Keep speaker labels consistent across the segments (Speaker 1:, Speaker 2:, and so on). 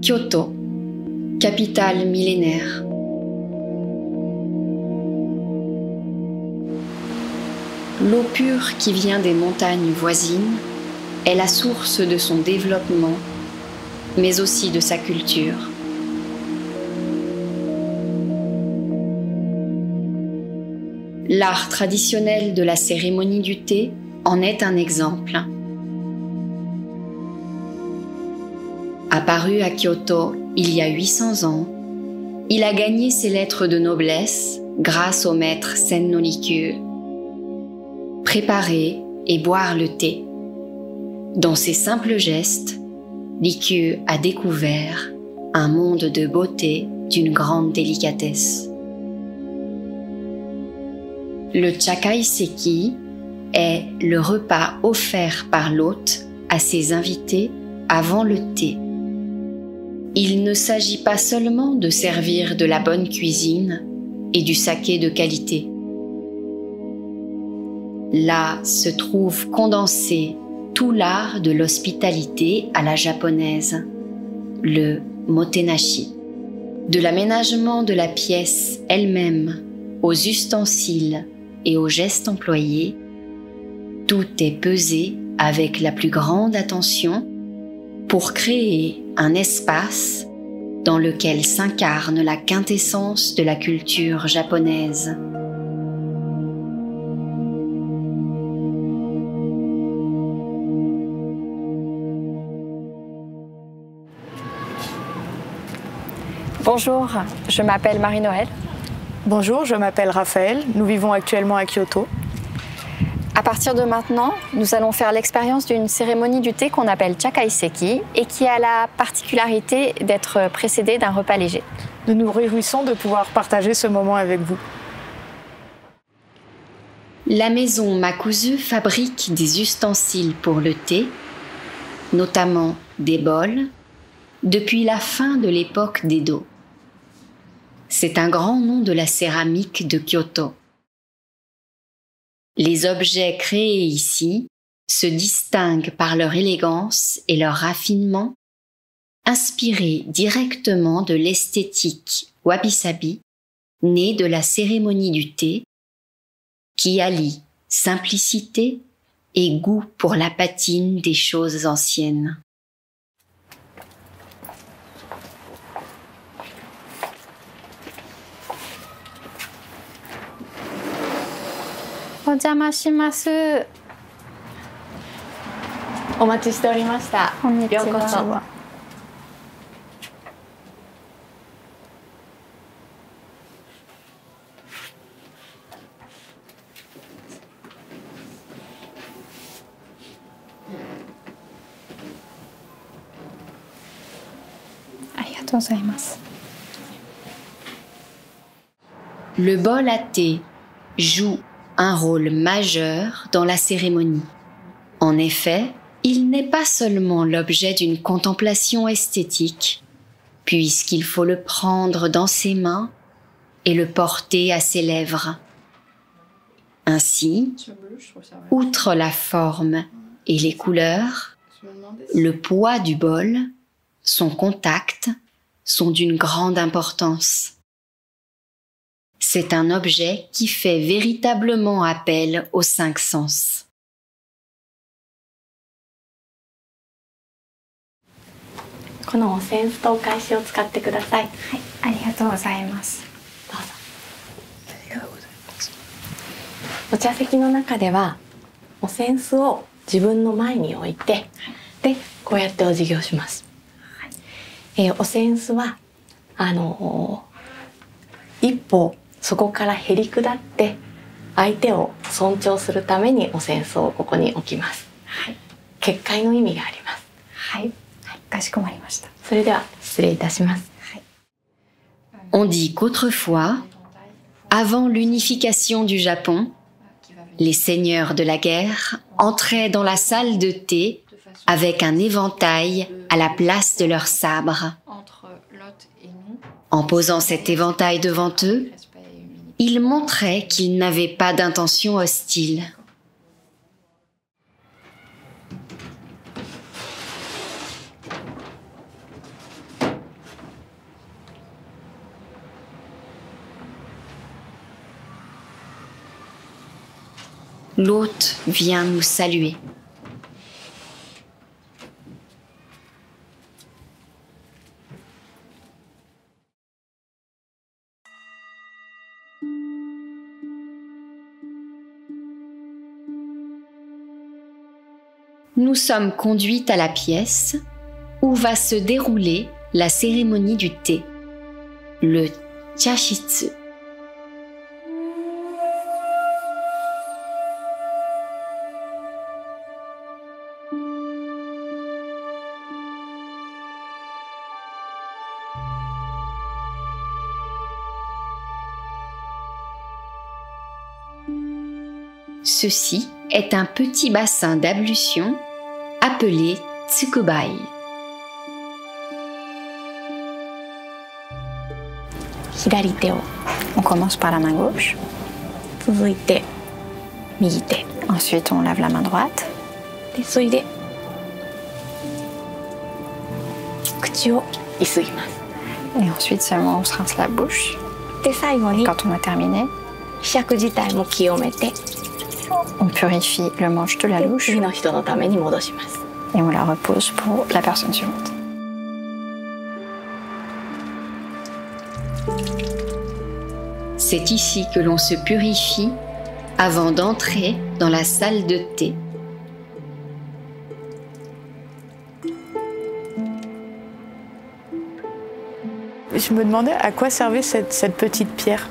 Speaker 1: Kyoto, capitale millénaire. L'eau pure qui vient des montagnes voisines est la source de son développement, mais aussi de sa culture. L'art traditionnel de la cérémonie du thé en est un exemple. Apparu à Kyoto il y a 800 ans, il a gagné ses lettres de noblesse grâce au maître Sen no Rikyū. Préparer et boire le thé. Dans ces simples gestes, Rikyū a découvert un monde de beauté d'une grande délicatesse. Le chakaiseki est le repas offert par l'hôte à ses invités avant le thé. Il ne s'agit pas seulement de servir de la bonne cuisine et du saké de qualité. Là se trouve condensé tout l'art de l'hospitalité à la japonaise, le motenashi. De l'aménagement de la pièce elle-même aux ustensiles et aux gestes employés, tout est pesé avec la plus grande attention pour créer un espace dans lequel s'incarne la quintessence de la culture japonaise.
Speaker 2: Bonjour, je m'appelle Marie-Noël.
Speaker 3: Bonjour, je m'appelle Raphaël. Nous vivons actuellement à Kyoto.
Speaker 2: À partir de maintenant, nous allons faire l'expérience d'une cérémonie du thé qu'on appelle chakaiseki et qui a la particularité d'être précédée d'un repas léger.
Speaker 3: Nous nous réjouissons de pouvoir partager ce moment avec vous.
Speaker 1: La maison Makuzu fabrique des ustensiles pour le thé, notamment des bols, depuis la fin de l'époque d'Edo. C'est un grand nom de la céramique de Kyoto. Les objets créés ici se distinguent par leur élégance et leur raffinement, inspirés directement de l'esthétique wabi-sabi, née de la cérémonie du thé, qui allie simplicité et goût pour la patine des choses anciennes. Le bol à thé joue un rôle majeur dans la cérémonie. En effet, il n'est pas seulement l'objet d'une contemplation esthétique, puisqu'il faut le prendre dans ses mains et le porter à ses lèvres. Ainsi, outre la forme et les couleurs, le poids du bol, son contact, sont d'une grande importance. C'est un objet qui fait véritablement appel aux 5 sens. On dit qu'autrefois, avant l'unification du Japon, les seigneurs de la guerre entraient dans la salle de thé avec un éventail à la place de leur sabre. En posant cet éventail devant eux, ils montraient qu'ils n'avaient pas d'intention hostile. l'hôte vient nous saluer. Nous sommes conduites à la pièce où va se dérouler la cérémonie du thé, le chashitsu. Ceci est un petit bassin d'ablution appelé tsukubai.
Speaker 2: On commence par la main gauche. Ensuite, on lave la main droite. Et ensuite, seulement on se rince la bouche. Quand on a terminé, on purifie le manche de la louche et on la repose pour la personne suivante.
Speaker 1: C'est ici que l'on se purifie avant d'entrer dans la salle de thé.
Speaker 3: Je me demandais à quoi servait cette petite pierre.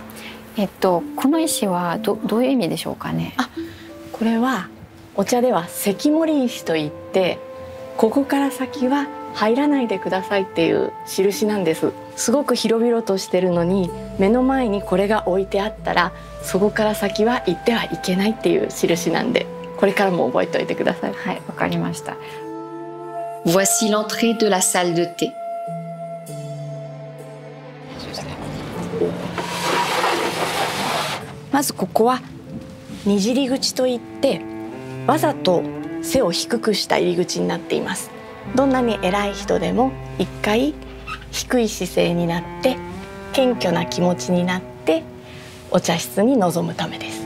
Speaker 2: この石はどういう意味でしょうかね。
Speaker 4: これはお茶では石森石といって、ここから先は入らないでくださいっていう印なんです。すごく広々としてるのに、目の前にこれが置いてあったら、そこから先は行ってはいけないっていう印なんで、これからも覚えておいてください。
Speaker 2: はい、わかりました。
Speaker 1: Voici l'entrée de la salle de thé.
Speaker 4: まずここはにじり口といって、わざと背を低くした入り口になっています。どんなに偉い人でも一回低い姿勢になって謙虚な気持ちになってお茶室に臨むためです。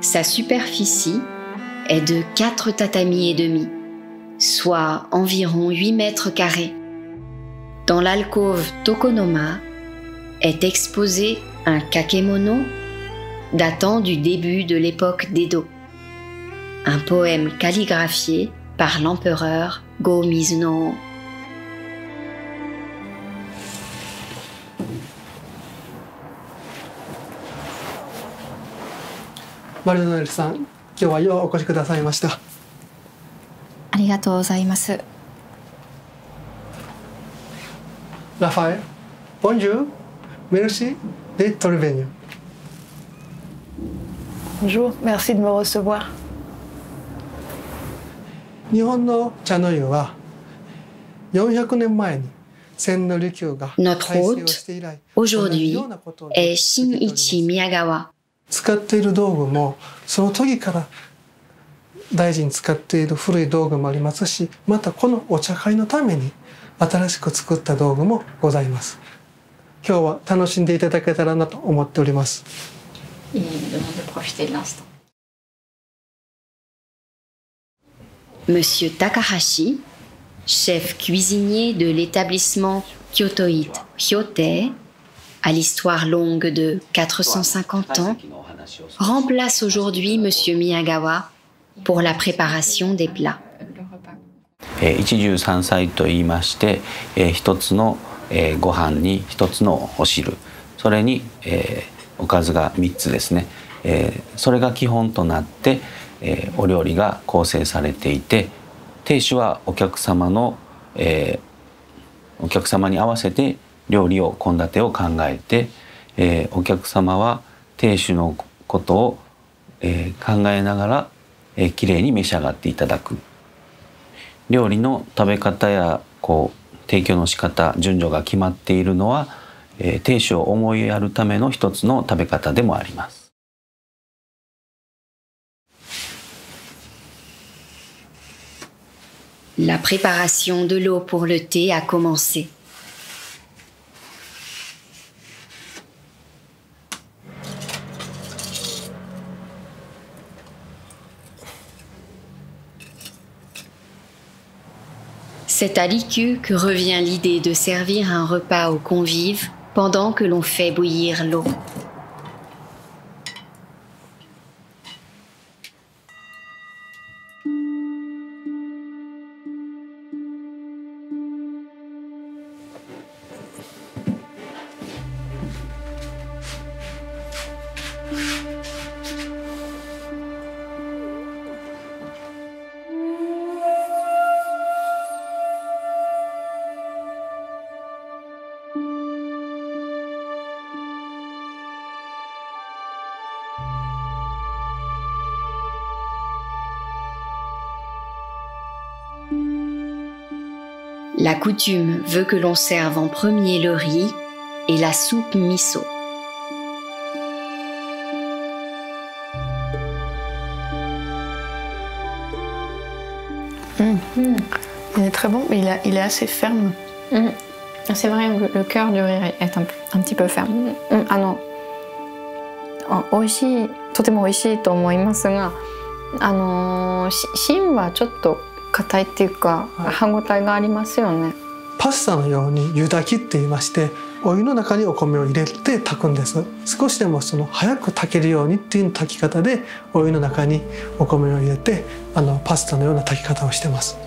Speaker 1: Sa superficie est de 4 tatamis et demi, soit environ 8 mètres carrés. Dans l'alcôve Tokonoma est exposé un kakemono datant du début de l'époque d'Edo, un poème calligraphié par l'empereur Go-Mizunoo.
Speaker 5: マルドネルさん、今日はようお越しくださいました。
Speaker 2: ありがとうございます。
Speaker 5: ラファエル、ボンジュール、メルシー、でトルベニュー。
Speaker 3: Bonjour, merci de me recevoir.
Speaker 5: 日本の茶の湯は400年前に千利休が
Speaker 1: Notre hôte aujourd'hui est Shinichi Miyagawa.
Speaker 5: 使っている道具もその時から大事に使っている古い道具もありますし、またこのお茶会のために新しく作った道具もございます。今日は楽しんでいただけたらなと思っております。
Speaker 1: Monsieur Takahashi, chef cuisinier de l'établissement Kyotoite Hyotei, à l'histoire longue de 450 ans, remplace aujourd'hui Monsieur Miyagawa pour la préparation des plats.
Speaker 6: 一汁三菜と言いまして、一つのご飯に一つのお汁、それにおかずが3つですね。それが基本となって、お料理が構成されていて、亭主はお客様に合わせて料理を献立を考えて、お客様は亭主のことを、考えながら、きれいに召し上がっていただく。料理の食べ方や提供の仕方、順序が決まっているのは、亭主を思いやるための一つの食べ方でもあります。
Speaker 1: La préparation de l'eau pour le thé a commencé. C'est à l'ICU que revient l'idée de servir un repas aux convives pendant que l'on fait bouillir l'eau. La coutume veut que l'on serve en premier le riz et la soupe miso.
Speaker 3: Il est très bon, mais il est assez ferme.
Speaker 2: C'est vrai, le cœur du riz est un petit peu ferme. 美味しい、とても美味しいと思いますが、芯はちょっと硬いっていうか、歯ごたえがありますよね。
Speaker 5: パスタのように湯炊きって言いまして、お湯の中にお米を入れて炊くんです。少しでも早く炊けるようにっていう炊き方でお湯の中にお米を入れてパスタのような炊き方をしてます。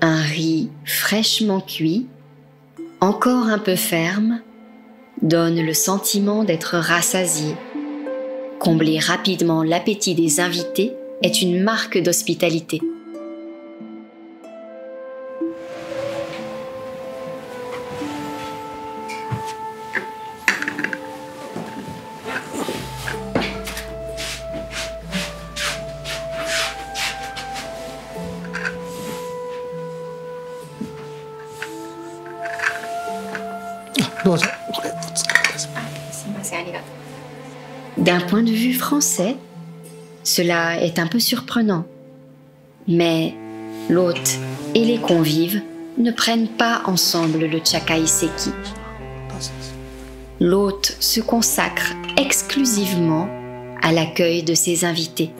Speaker 1: Un riz fraîchement cuit, encore un peu ferme, donne le sentiment d'être rassasié. Combler rapidement l'appétit des invités est une marque d'hospitalité. D'un point de vue français, cela est un peu surprenant. Mais l'hôte et les convives ne prennent pas ensemble le chakaiseki. L'hôte se consacre exclusivement à l'accueil de ses invités.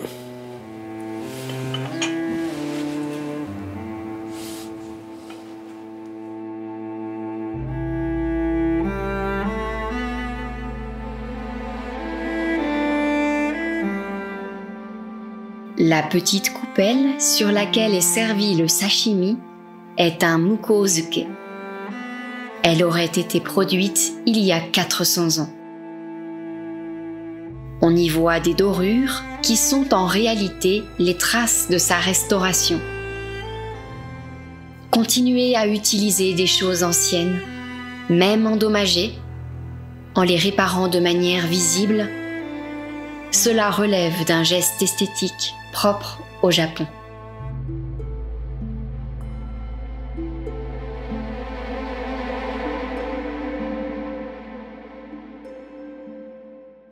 Speaker 1: La petite coupelle sur laquelle est servi le sashimi est un mukozuke. Elle aurait été produite il y a 400 ans. On y voit des dorures qui sont en réalité les traces de sa restauration. Continuer à utiliser des choses anciennes, même endommagées, en les réparant de manière visible, cela relève d'un geste esthétique propre au Japon.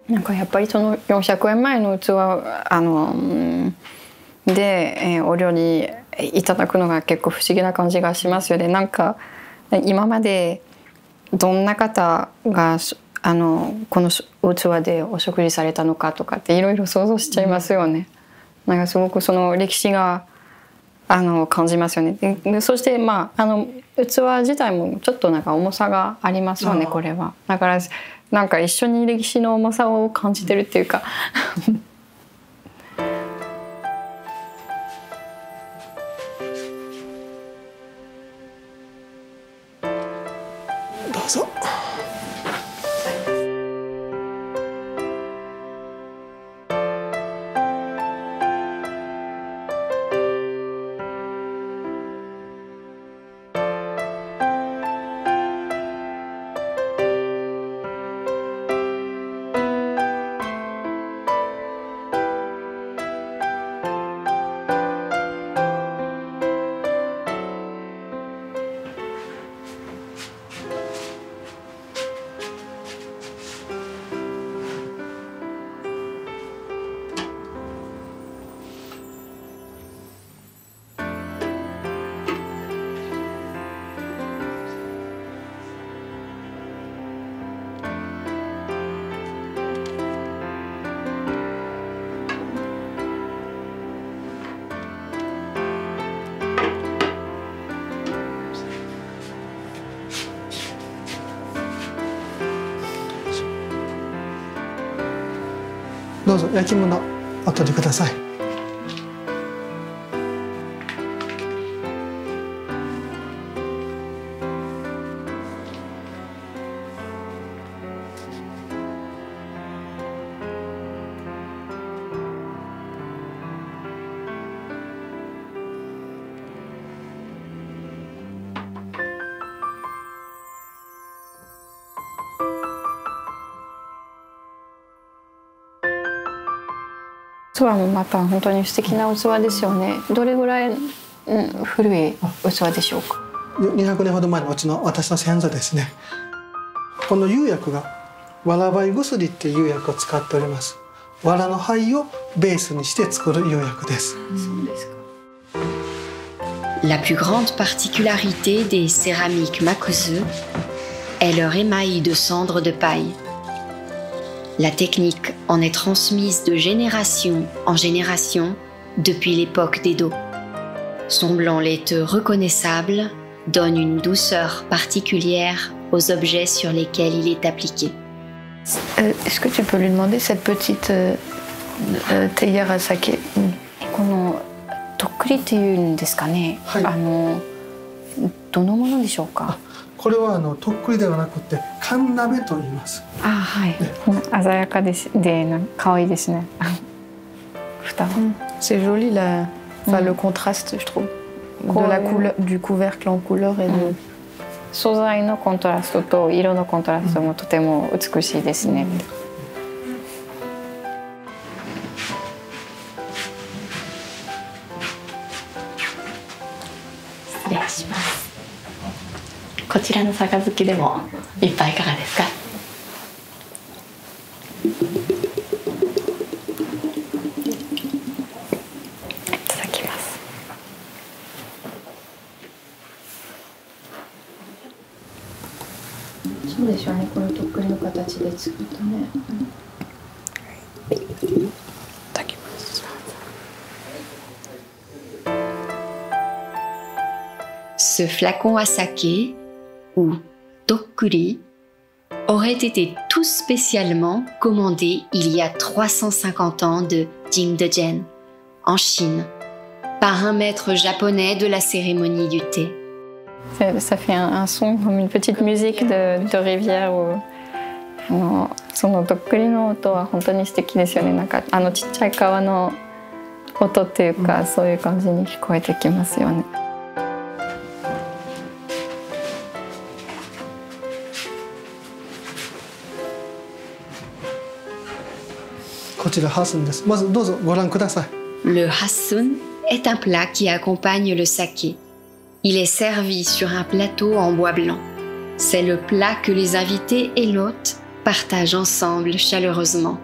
Speaker 2: なんかやっぱりその400円前の器で、お料理いただくのが結構不思議な感じがしますよね。なんか今までどんな方がこの器でお食事されたのかとかっていろいろ想像しちゃいますよね。なんかすごくその歴史が感じますよね。でそしてまあ器自体もちょっとなんか重さがありますよね、これは。だからなんか一緒に歴史の重さを感じてるっていうか
Speaker 5: どうぞ。どうぞ焼き物お取りください。
Speaker 2: 器もまた本当に素敵な器ですよね。どれぐらい、古い器でしょうか。
Speaker 5: 200年ほど前の私の先祖ですね。この釉薬がわら灰薬っていう釉薬を使っております。わらの灰をベースにして作る釉薬です。
Speaker 2: そうですか。
Speaker 1: La plus grande particularité des céramiques Makuzu est leur émail de cendres de paille. La technique en est transmise de génération en génération depuis l'époque d'Edo. Son blanc laiteux reconnaissable donne une douceur particulière aux objets sur lesquels il est appliqué.
Speaker 3: Est-ce que tu peux lui demander cette petite théière à saké?
Speaker 2: このとっくりっていうんですかね。
Speaker 5: はい、
Speaker 2: どのものでしょうか。
Speaker 5: これはとっくりではなくて缶鍋と言います。
Speaker 2: あ、はい。鮮やかです可愛いですね。蓋は。
Speaker 3: C'est joli le contraste, je trouve, de la couleur, du couvercle en couleur et de.
Speaker 2: 素材のコントラストと色のコントラストもとても美しいですね。
Speaker 4: 失礼します。こちらの杯でも一杯いかがですか。
Speaker 2: いただきます。そうでしょうね。このとっくりの形で作ったね。いただきます。
Speaker 1: Ce flacon à saké, ou tokkuri, aurait été tout spécialement commandé il y a 350 ans de Jingdezhen, en Chine, par un maître japonais de la cérémonie du thé.
Speaker 2: Ça fait un son comme une petite musique de rivière. そのとっくりの音は本当に素敵ですよね。なんかちっちゃい川の音っていうか、そういう感じに聞こえてきますよね。
Speaker 5: こちらハスンです。まずどうぞご覧ください。
Speaker 1: Le hassun est un plat qui accompagne le saké. Il est servi sur un plateau en bois blanc. C'est le plat que les invités et l'hôte partagent ensemble chaleureusement.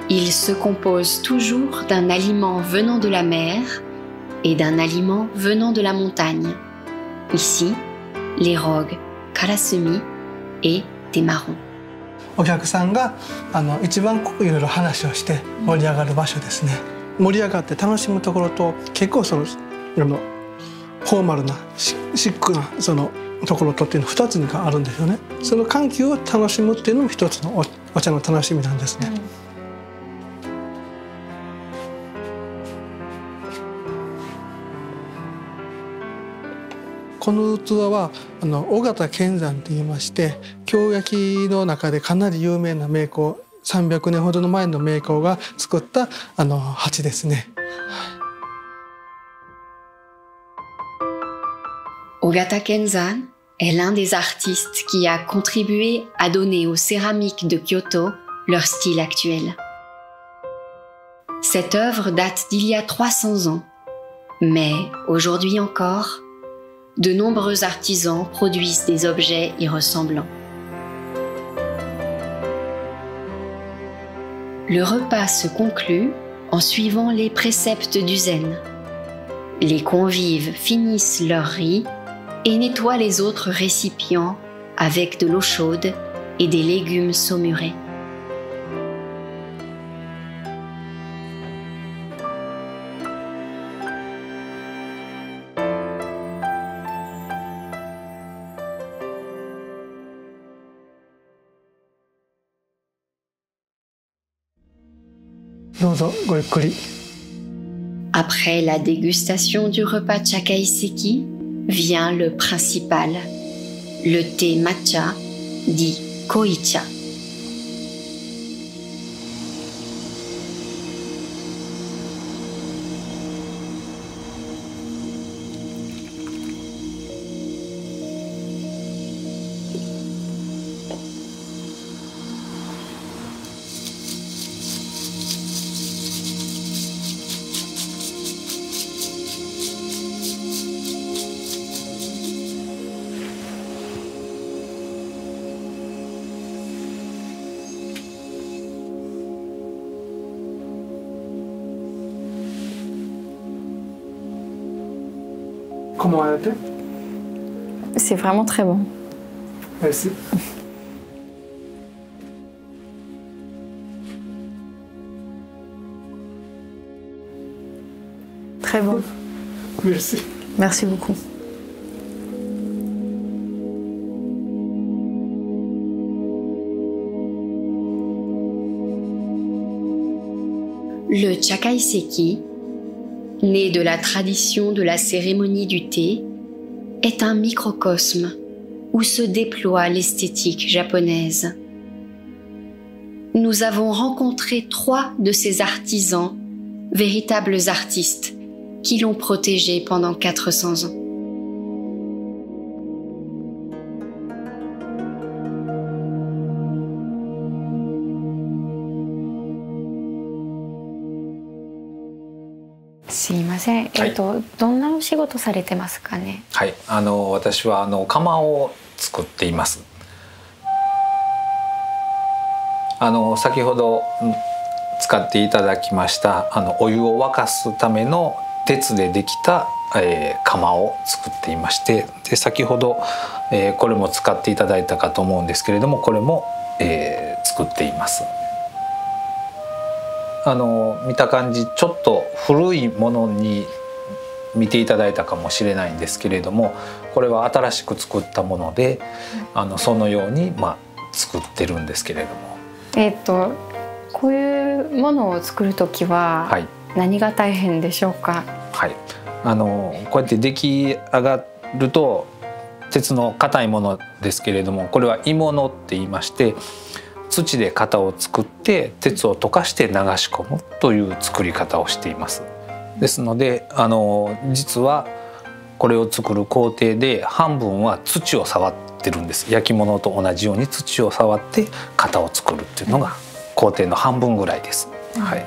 Speaker 1: Il se compose toujours d'un aliment venant de la mer et d'un aliment venant de la montagne. Ici, les rogues, karasumi et des marrons.
Speaker 5: お客さんが一番いろいろ話をして盛り上がる場所ですね。盛り上がって楽しむところと結構フォーマルなシックなところとっていうの2つがあるんですよね。その緩急を楽しむっていうのも一つのお茶の楽しみなんですね。この器は尾形乾山といいまして京焼の中でかなり有名な名工300年ほどの前の名工が作った鉢ですね。
Speaker 1: Ogata Kenzan est l'un des artistes qui a contribué à donner aux céramiques de Kyoto leur style actuel. Cette œuvre date d'il y a 300 ans, mais aujourd'hui encore, de nombreux artisans produisent des objets y ressemblant. Le repas se conclut en suivant les préceptes du zen. Les convives finissent leur riz et nettoient les autres récipients avec de l'eau chaude et des légumes saumurés.
Speaker 5: どうぞごゆっくり。
Speaker 1: Après la dégustation du repas Chakaiseki, vient le principal, le thé matcha, dit koicha.
Speaker 5: Comment a été?
Speaker 2: C'est vraiment très bon.
Speaker 5: Merci.
Speaker 3: Très bon.
Speaker 5: Merci.
Speaker 3: Merci beaucoup.
Speaker 1: Le Chakaiseki, né de la tradition de la cérémonie du thé, est un microcosme où se déploie l'esthétique japonaise. Nous avons rencontré 3 de ces artisans, véritables artistes, qui l'ont protégé pendant 400 ans.
Speaker 2: Simasen. どんなお仕事されてますかね。
Speaker 7: はい、私は釜を作っています。先ほど使っていただきましたお湯を沸かすための鉄でできた、釜を作っていまして、で先ほど、これも使っていただいたかと思うんですけれども、これも、作っています。見た感じちょっと古いものに見ていただいたかもしれないんですけれども、これは新しく作ったもので、そのように、作ってるんですけれども、
Speaker 2: こういうものを作るときは何が大変でしょうか。
Speaker 7: はい、こうやって出来上がると鉄の硬いものですけれども、これは鋳物って言いまして、土で型を作って鉄を溶かして流し込むという作り方をしています。ですので実はこれを作る工程で半分は土を触ってるんです。焼き物と同じように土を触って型を作るっていうのが工程の半分ぐらいです。はい、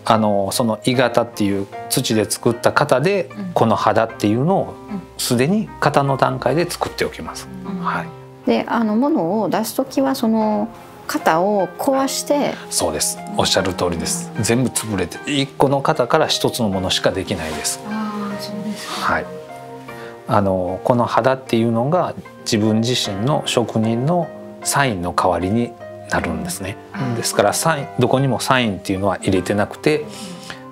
Speaker 7: その鋳型っていう土で作った型でこの肌っていうのをすでに型の段階で作っておきます。はい、
Speaker 2: で物を出すときはその型を壊して。
Speaker 7: そうです、おっしゃる通りです。全部潰れて1個の型から1つのものしかできないです。
Speaker 2: そうです。
Speaker 7: はい、この肌っていうのが自分自身の職人のサインの代わりになるんですね。ですからどこにもサインっていうのは入れてなくて、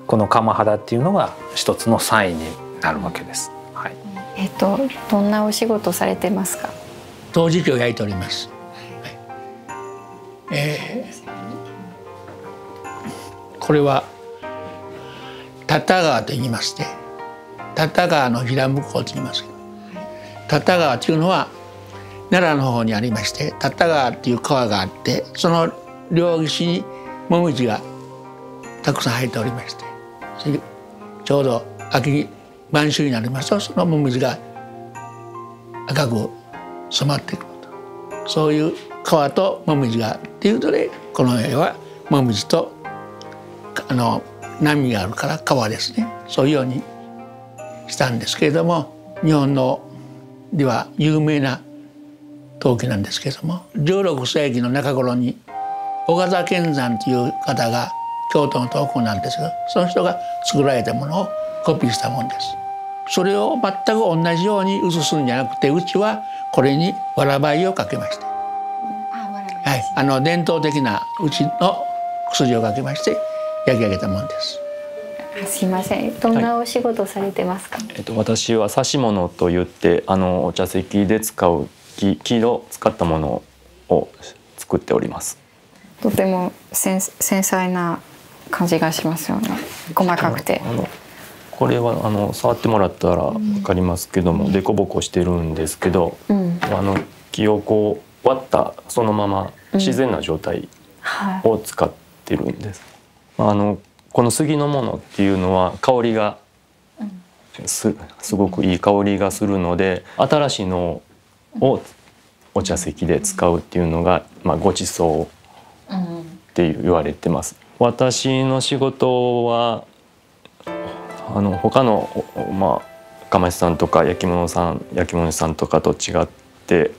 Speaker 7: この釜肌っていうのが一つのサインになるわけです。はい、
Speaker 2: どんなお仕事されてますか。
Speaker 8: 陶磁器を焼いております。これはタタ川と言いまして、タタ川の平向こうと言いますけど、タタ川というのは奈良の方にありまして、タタ川っていう川があって、その両岸にモミジがたくさん生えておりまして、ちょうど秋晩秋になりますと、そのモミジが赤く染まってくると、そういう川とモミジがっていうので、この絵はモミジと波があるから川ですね、そういうようにしたんですけれども、日本のでは有名な陶器なんですけれども、16世紀の中頃に小笠健山という方が京都の陶工なんですが、その人が作られたものをコピーしたものです。それを全く同じように写すんじゃなくて、うちはこれにわらばいをかけました。はい、伝統的なうちの薬をかけまして焼き上げたものです。
Speaker 2: すいません、どんなお仕事されてますか。
Speaker 9: 私は指物といってお茶席で使う木を使ったものを作っております。
Speaker 2: とても繊細な感じがしますよね。細かくて。
Speaker 9: これは触ってもらったら分かりますけども、凸凹してるんですけど、木をこう割ったそのまま自然な状態を使ってるんです。この杉のものっていうのは香りがすごくいい香りがするので、新しいのをお茶席で使うっていうのが、ごちそうって言われてます。私の仕事は他の釜石さんとか焼き物師さんとかと違って、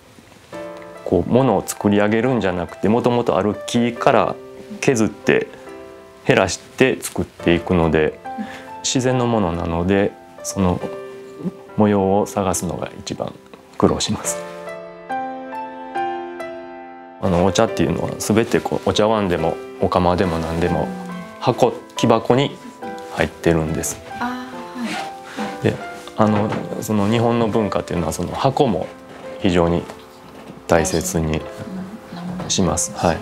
Speaker 9: こう物を作り上げるんじゃなくて、もともとある木から削って減らして作っていくので、自然のものなので、その模様を探すのが一番苦労します。お茶っていうのは全てお茶碗でもお釜でも何でも木箱に入ってるんです。でその日本の文化っていうのはその箱も非常に大切にします。はい。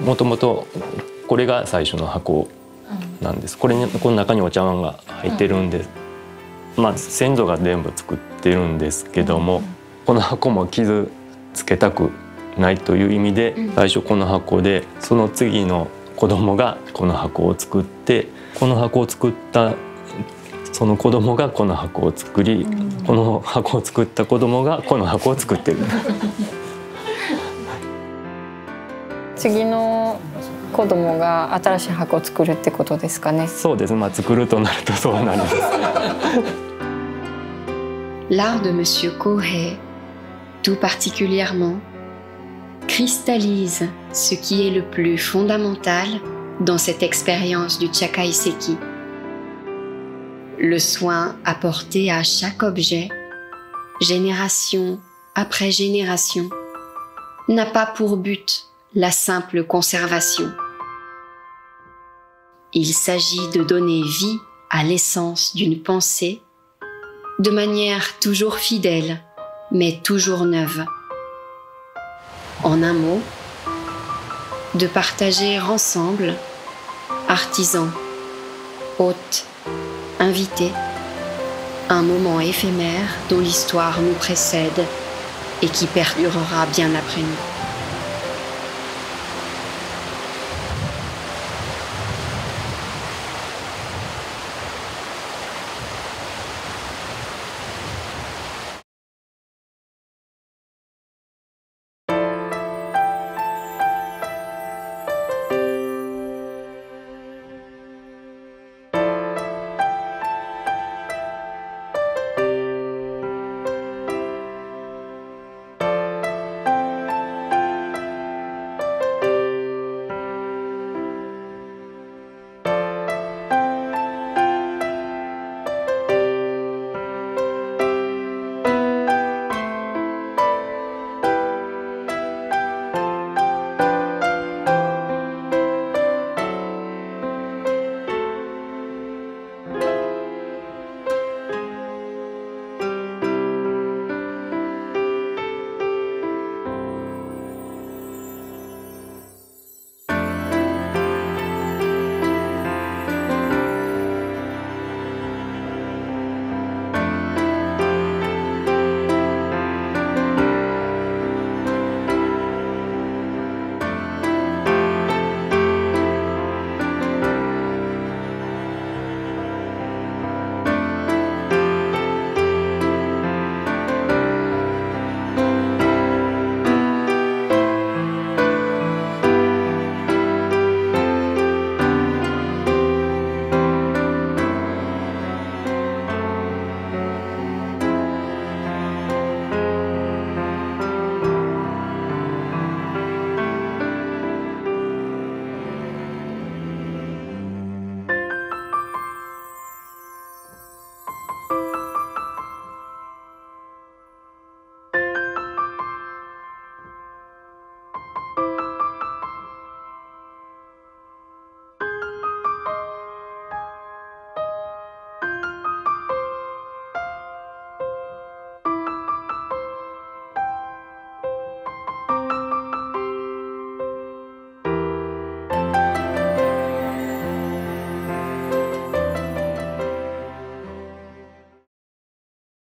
Speaker 9: もともとこれが最初の箱なんです。この中にお茶碗が入ってるんで、先祖が全部作ってるんですけども、この箱も傷つけたくないという意味で、最初この箱で、その次の子供がこの箱を作って、この箱を作ったその子供がこの箱を作り、この箱を作った子供がこの箱を作ってる。
Speaker 2: 次の子供が新しい箱を作るってことですかね。
Speaker 9: そうです。作るとなるとそうなります。
Speaker 1: L'art de Monsieur Kohei, tout particulièrement, cristallise ce qui est le plus fondamental dans cette expérience du Chakaiseki. Le soin apporté à chaque objet, génération après génération, n'a pas pour but la simple conservation. Il s'agit de donner vie à l'essence d'une pensée, de manière toujours fidèle, mais toujours neuve. En un mot, de partager ensemble, artisans, hôtes, invités, un moment éphémère dont l'histoire nous précède et qui perdurera bien après nous.